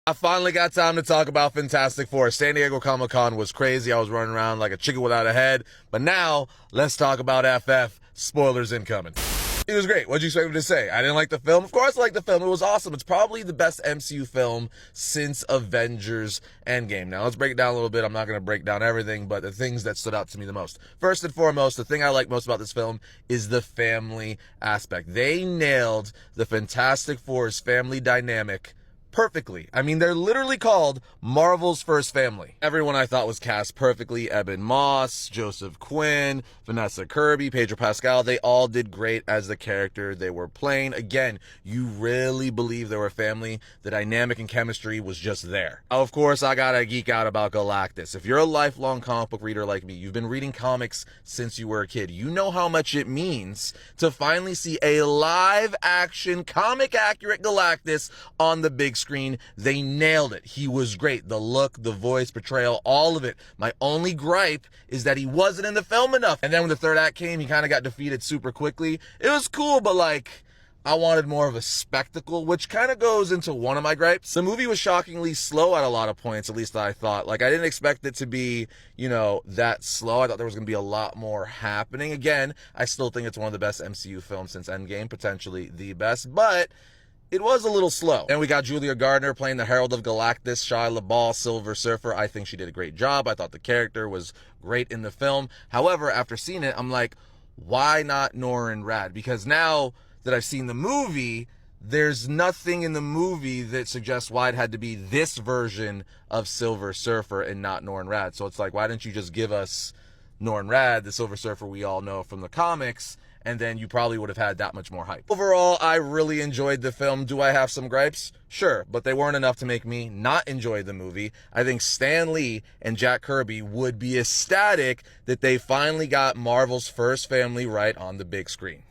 I finally got time to talk about Fantastic Four. San Diego Comic-Con was crazy. I was running around like a chicken without a head. But now, let's talk about FF. Spoilers incoming. It was great. What'd you expect me to say? I didn't like the film? Of course I liked the film. It was awesome. It's probably the best MCU film since Avengers Endgame. Now, let's break it down a little bit. I'm not going to break down everything, but the things that stood out to me the most. First and foremost, the thing I like most about this film is the family aspect. They nailed the Fantastic Four's family dynamic perfectly. I mean, they're literally called Marvel's First Family. Everyone I thought was cast perfectly. Ebon Moss, Joseph Quinn, Vanessa Kirby, Pedro Pascal, they all did great as the character they were playing. Again, you really believe they were family. The dynamic and chemistry was just there. Of course, I gotta geek out about Galactus. If you're a lifelong comic book reader like me, you've been reading comics since you were a kid, you know how much it means to finally see a live action, comic accurate Galactus on the big screen. They nailed it. He was great. The look, the voice, portrayal, all of it. My only gripe is that he wasn't in the film enough. And then when the third act came, he kind of got defeated super quickly. It was cool, but like, I wanted more of a spectacle, which kind of goes into one of my gripes. The movie was shockingly slow at a lot of points, at least I thought. Like, I didn't expect it to be, that slow. I thought there was going to be a lot more happening. Again, I still think it's one of the best MCU films since Endgame, potentially the best, but it was a little slow. And we got Julia Gardner playing the Herald of Galactus, Shia LaBeouf, Silver Surfer. I think she did a great job. I thought the character was great in the film. However, after seeing it, I'm like, why not Norrin Radd? Because now that I've seen the movie, there's nothing in the movie that suggests why it had to be this version of Silver Surfer and not Norrin Radd. So it's like, why didn't you just give us Norrin Radd, the Silver Surfer we all know from the comics, and then you probably would have had that much more hype. Overall, I really enjoyed the film. Do I have some gripes? Sure, but they weren't enough to make me not enjoy the movie. I think Stan Lee and Jack Kirby would be ecstatic that they finally got Marvel's First Family right on the big screen.